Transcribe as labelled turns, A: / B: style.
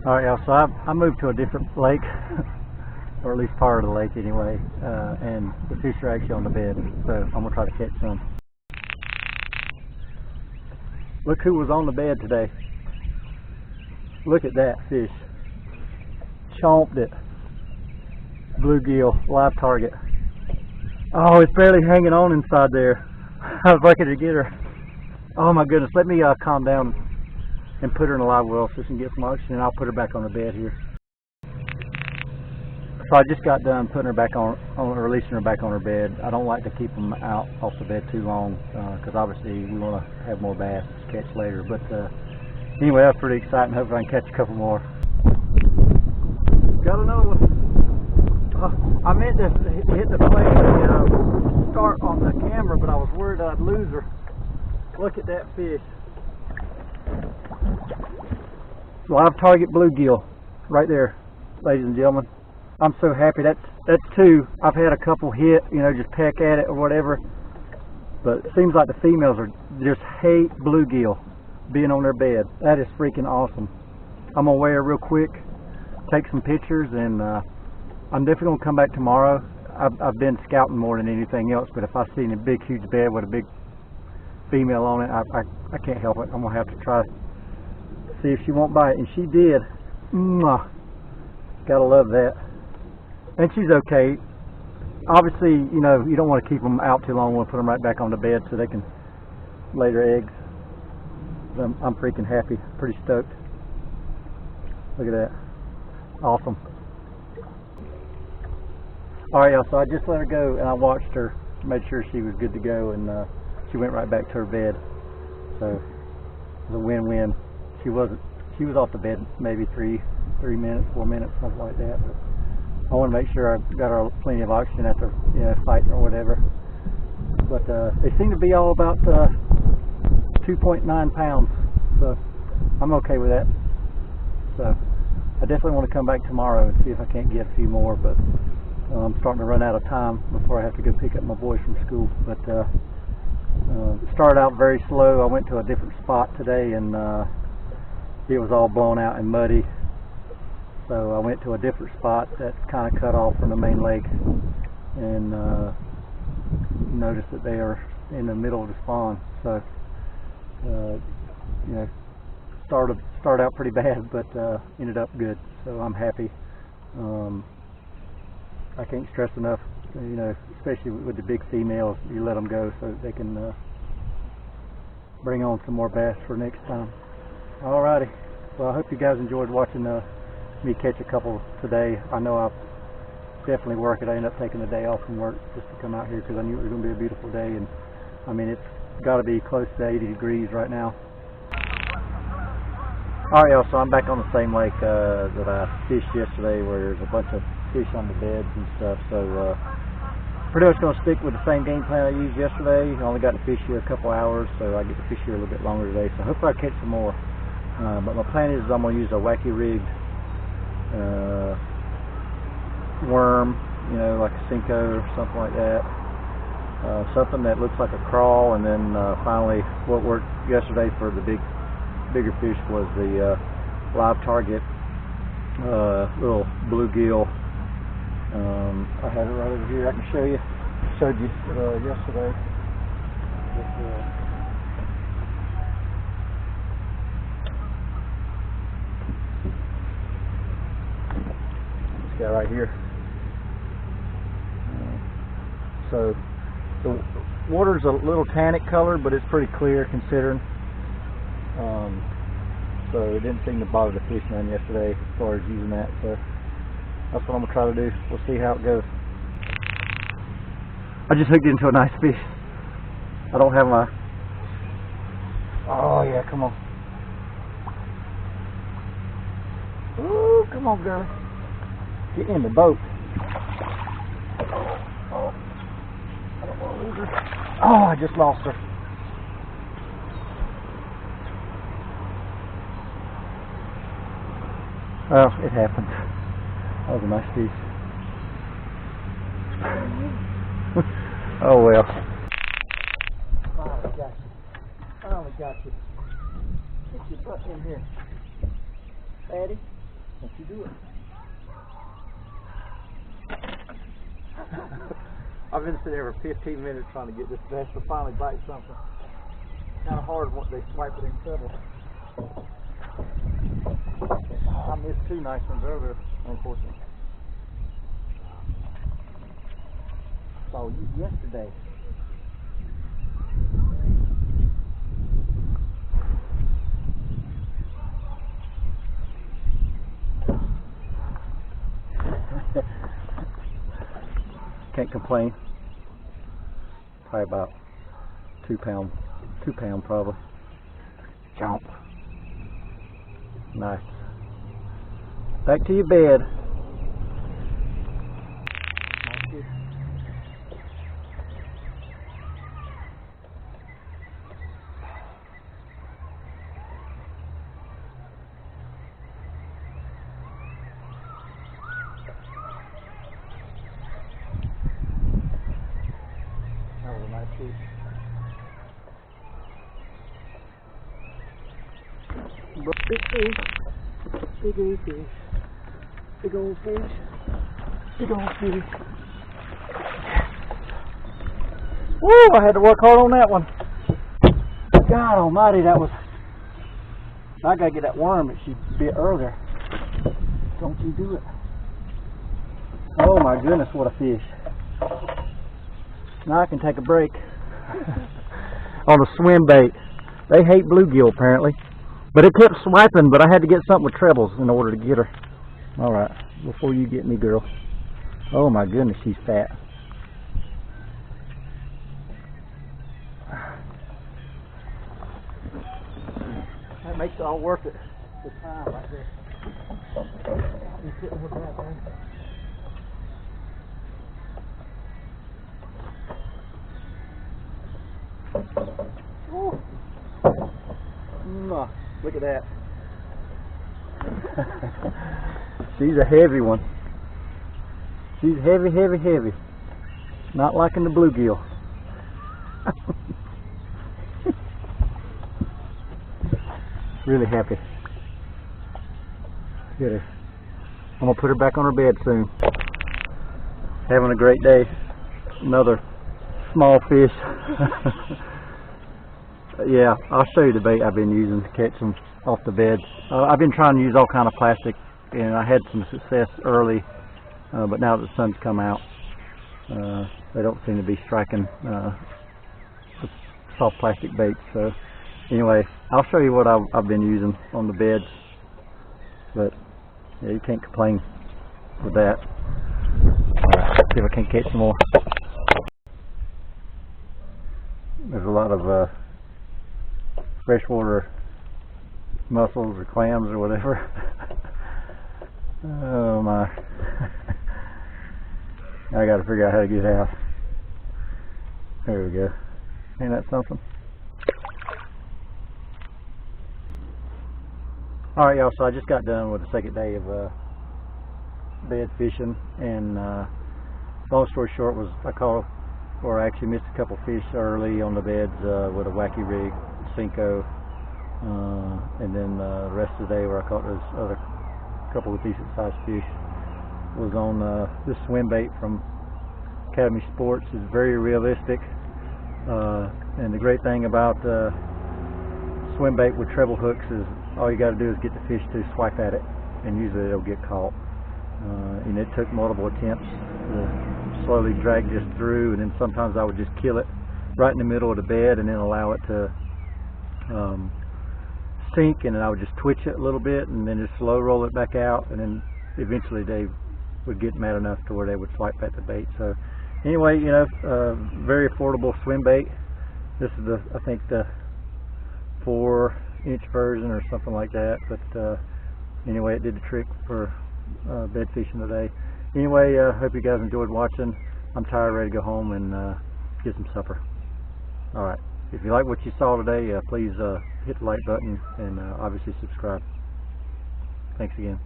A: Alright, y'all, so I moved to a different lake, or at least part of the lake anyway, and the fish are actually on the bed, so I'm going to try to catch some. Look who was on the bed today. Look at that fish. Chomped it. Bluegill, live target. Oh, it's barely hanging on inside there. I was lucky to get her. Oh my goodness, let me calm down and put her in a live well so she can get some oxygen, and I'll put her back on the bed here. So I just got done putting her back on releasing her back on her bed. I don't like to keep them out off the bed too long because obviously we want to have more bass to catch later. But anyway, that's pretty exciting. Hopefully I can catch a couple more. Got another one. I meant to hit the play and start on the camera, but I was worried I'd lose her. Look at that fish. Live target bluegill right there, ladies and gentlemen. I'm so happy. That's two. I've had a couple hit, you know, just peck at it or whatever, but it seems like the females are just hate bluegill being on their bed. That is freaking awesome. I'm gonna weigh her real quick, take some pictures, and I'm definitely gonna come back tomorrow. I've been scouting more than anything else, but if I see a big huge bed with a big female on it, I can't help it. I'm gonna have to try to see if she won't bite, and she did. Mwah. Gotta love that. And she's okay. Obviously, you know, you don't want to keep them out too long. You want to put them right back on the bed so they can lay their eggs. I'm freaking happy, pretty stoked. Look at that, awesome. All right, y'all. So I just let her go, and I watched her, made sure she was good to go, and she went right back to her bed. So it was a win-win. She was off the bed maybe 3 minutes, 4 minutes, something like that. But I want to make sure I got her plenty of oxygen after, you know, fighting or whatever. But they seem to be all about 2.9 pounds, so I'm okay with that. So I definitely want to come back tomorrow and see if I can't get a few more. But I'm starting to run out of time before I have to go pick up my boys from school. But it started out very slow. I went to a different spot today, and it was all blown out and muddy. So I went to a different spot that's kind of cut off from the main lake, and noticed that they are in the middle of the spawn. So you know, started out pretty bad, but ended up good. So I'm happy. I can't stress enough, you know, especially with the big females, you let them go so they can bring on some more bass for next time. Alrighty, well, I hope you guys enjoyed watching me catch a couple today. I know I'll definitely work it. I ended up taking the day off from work just to come out here because I knew it was going to be a beautiful day, and I mean, it's got to be close to 80 degrees right now. Alright, y'all, so I'm back on the same lake that I fished yesterday, where there's a bunch of fish on the beds and stuff. So pretty much going to stick with the same game plan I used yesterday. I only got to fish here a couple hours, so I get to fish here a little bit longer today. So hopefully I catch some more. But my plan is I'm going to use a wacky rigged worm, you know, like a Senko or something like that. Something that looks like a crawl, and then finally what worked yesterday for the bigger fish was the live target little bluegill. I have it right over here. I can show you. Showed you yesterday. This guy right here. So the water's a little tannic color, but it's pretty clear considering. So it didn't seem to bother the fish none yesterday as far as using that. So that's what I'm going to try to do. We'll see how it goes. I just hooked into a nice fish. I don't have my... Oh yeah, come on. Ooh, come on, girl. Get in the boat. Oh, I don't want to lose her. Oh, I just lost her. Well, it happened. That was a nice piece. Oh well. Finally got you. Finally got you. Get your butt in here. Fatty. Don't you do it. I've been sitting there for 15 minutes trying to get this bass to finally bite something. Kind of hard once they swipe it in trouble. I missed two nice ones earlier, unfortunately. Saw you yesterday. Can't complain. Probably about 2 pound probably. Chomp. Nice. Back to your bed. That was a nice fish. Big fish. Big fish. Big old fish. Big old fish. Woo! I had to work hard on that one. God almighty, that was... I gotta get that worm that she bit earlier. Don't you do it. Oh my goodness, what a fish. Now I can take a break on a swim bait. They hate bluegill apparently. But it kept swiping, but I had to get something with trebles in order to get her. Alright, before you get me, girl. Oh my goodness, she's fat. That makes it all worth it. The time right there. I'll be sitting with that thing. Oh. Look at that. She's a heavy one. She's heavy, heavy, heavy. Not liking the bluegill. Really happy. Get her. I'm gonna put her back on her bed soon. Having a great day. Another small fish. Yeah, I'll show you the bait I've been using to catch them off the bed. I've been trying to use all kind of plastic, and I had some success early, but now that the sun's come out, they don't seem to be striking the soft plastic baits. So anyway, I'll show you what I've been using on the beds, but yeah, you can't complain with that. Alright, see if I can catch some more. There's a lot of freshwater mussels or clams or whatever. Oh my. I gotta figure out how to get out. There we go. Ain't that something? Alright y'all, so I just got done with the second day of bed fishing, and long story short was I caught, or I actually missed a couple fish early on the beds with a wacky rig, Cinco, and then the rest of the day where I caught those other couple of decent sized fish was on this swim bait from Academy Sports. It's very realistic, and the great thing about swim bait with treble hooks is all you got to do is get the fish to swipe at it, and usually it'll get caught. And it took multiple attempts to slowly drag this through, and then sometimes I would just kill it right in the middle of the bed and then allow it to sink, and then I would just twitch it a little bit and then just slow roll it back out, and then eventually they would get mad enough to where they would swipe at the bait. So anyway, you know, very affordable swim bait. This is the, I think the 4-inch version or something like that, but anyway, it did the trick for bed fishing today. Anyway, hope you guys enjoyed watching. I'm tired, ready to go home and get some supper. Alright, if you like what you saw today, please hit the like button and obviously subscribe. Thanks again.